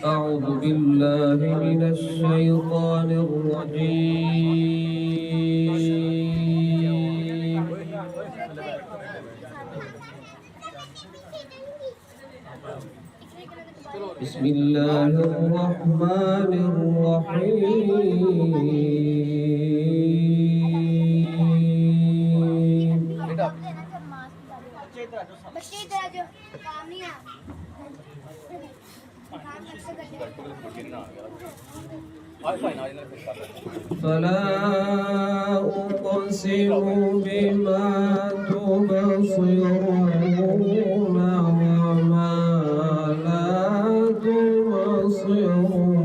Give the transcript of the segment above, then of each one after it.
أعوذ بالله من الشيطان الرجيم. بسم الله الرحمن الرحيم. बच्चे इधर आ जाओ, काम नहीं है। فلا أقسم بما تبصرون وما لا تبصرون.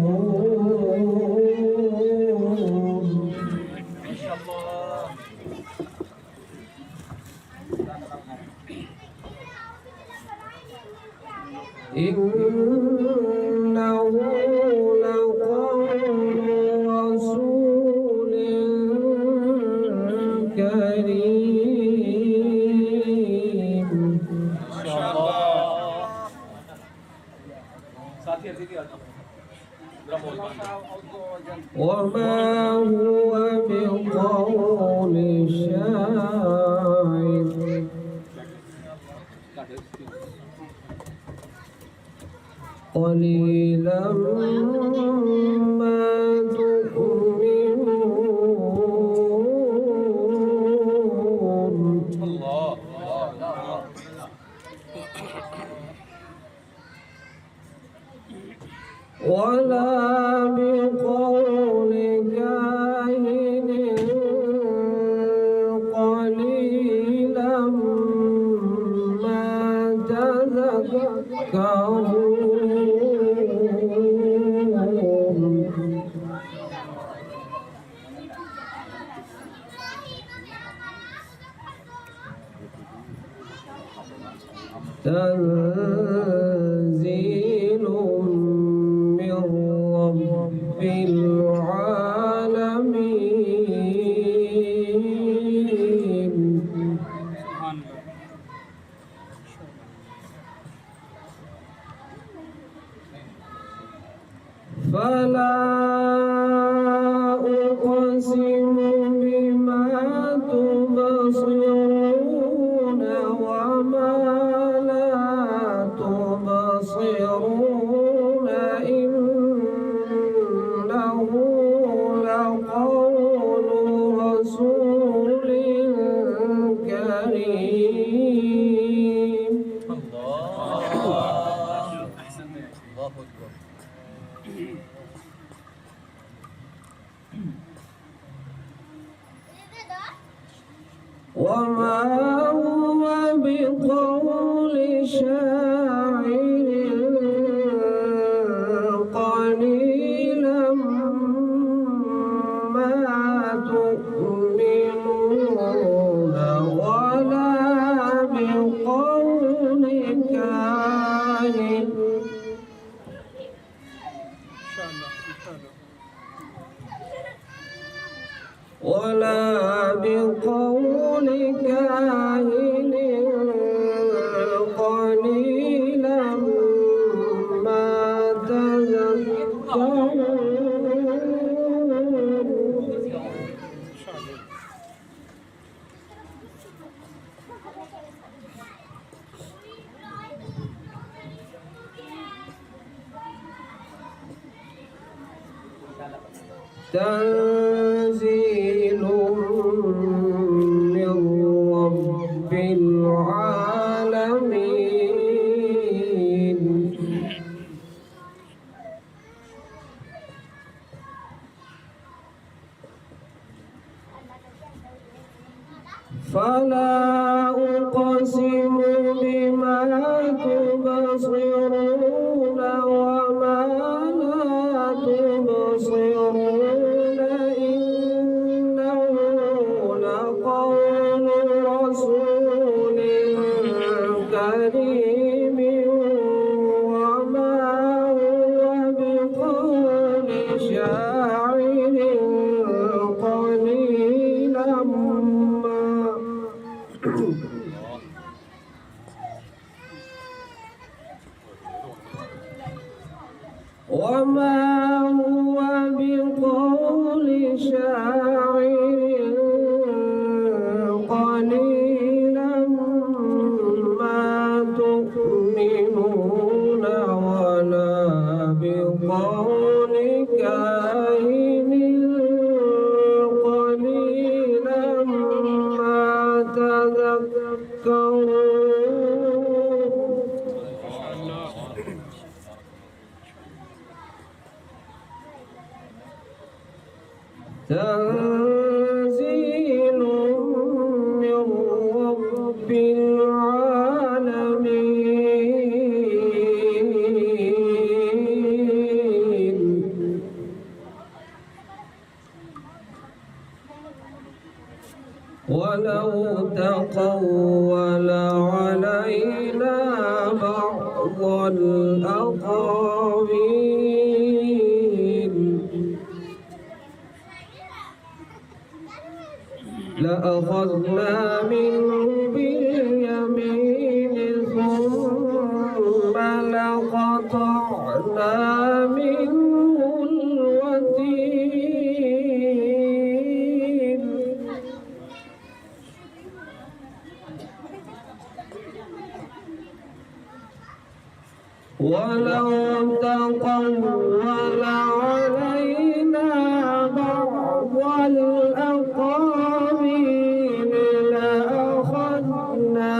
إنه لقول رسول كريم. ما شاء الله. وما هو بقول شاعر قليلا ما تؤمنون. ولا بقول كاهن قليلا ما تذكرون. تنزيل من رب العالمين. فلا أقسم بما تبصرون وما لا تبصرون. إنه لقول رسول كريم. وما هو بقول شاعر قليلا ما تؤمنون. ولا بقول كاهن ولا بقول كاهن قليلا ما تذكرون. تنزيل من رب العالمين. فلا أقسم بما تبصرون وما لا تبصرون. إنه لقول رسول كريم. وما هو بقول شاعر قليلا ما وما هو بقول شاعر قليلا ما تؤمنون ولا بقول كاهن قليلا ما تذكرون تنزيل من رب العالمين ولو تقول علينا بعض الأقاويل لأخذنا منه باليمين ثم لقطعنا منه الوتين ولو تقول علينا بعض الأقاويل لأخذنا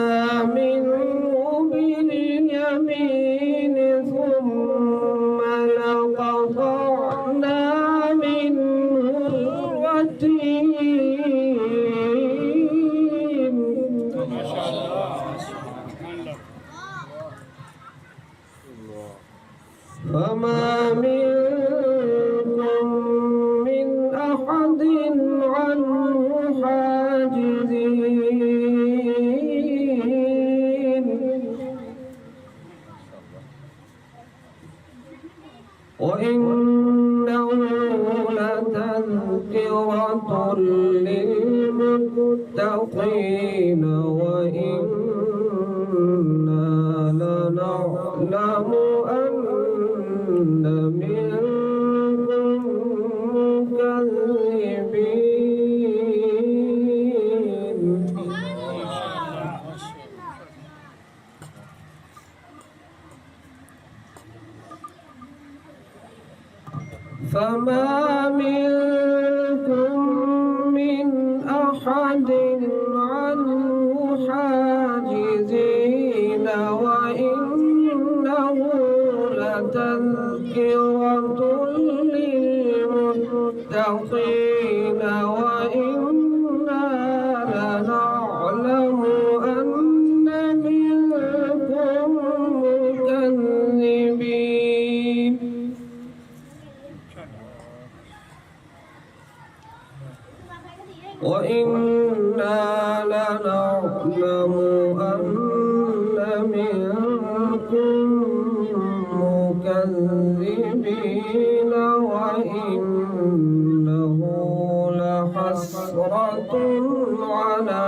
منه باليمين ثم لقطعنا منه الوتين فما منكم من أحد عنه حاجزين وإنه لتذكرة للمتقين وإنا لنعلم أن منكم مكذبين فما منكم من أحد عنه حاجزين وإنه لتذكرة للمتقين وإنا لنعلم أن منكم مكذبين وإنا لنعلم أن منكم مكذبين وإنه لحسرة على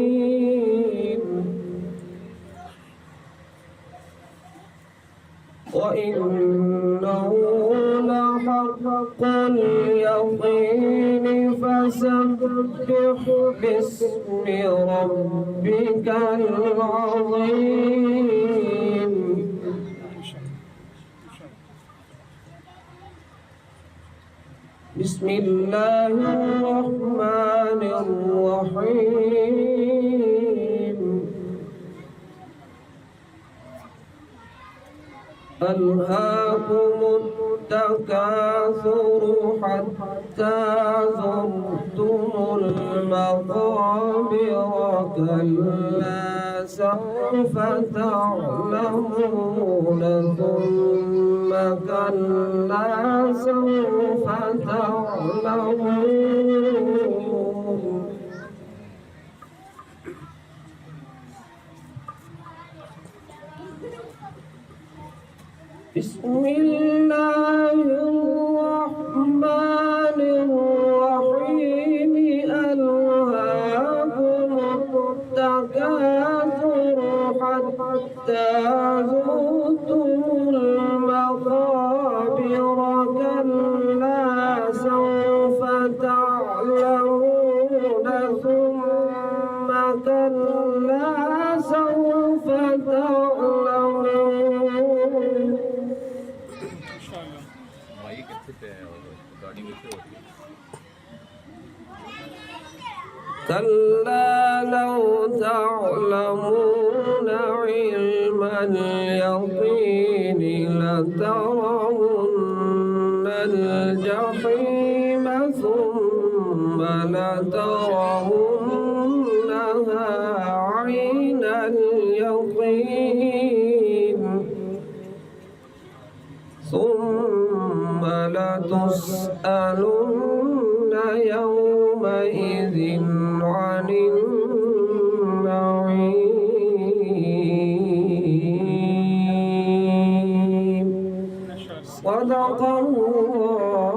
الكافرين وإنه لحق اليقين فسبح باسم ربك العظيم بسم الله الرحمن الرحيم ألهاكم التكاثر حتى زرتم المقابر كلا سوف تعلمون ثم كلا سوف تعلمون بسم الله الرحمن الرحيم ألهاكم التكاثر حتى زرتم كلا لو تعلمون علم اليقين لترون الجحيم ثم لترونها عين اليقين ثم لتسألن يومئذ عن النعيم. صدق الله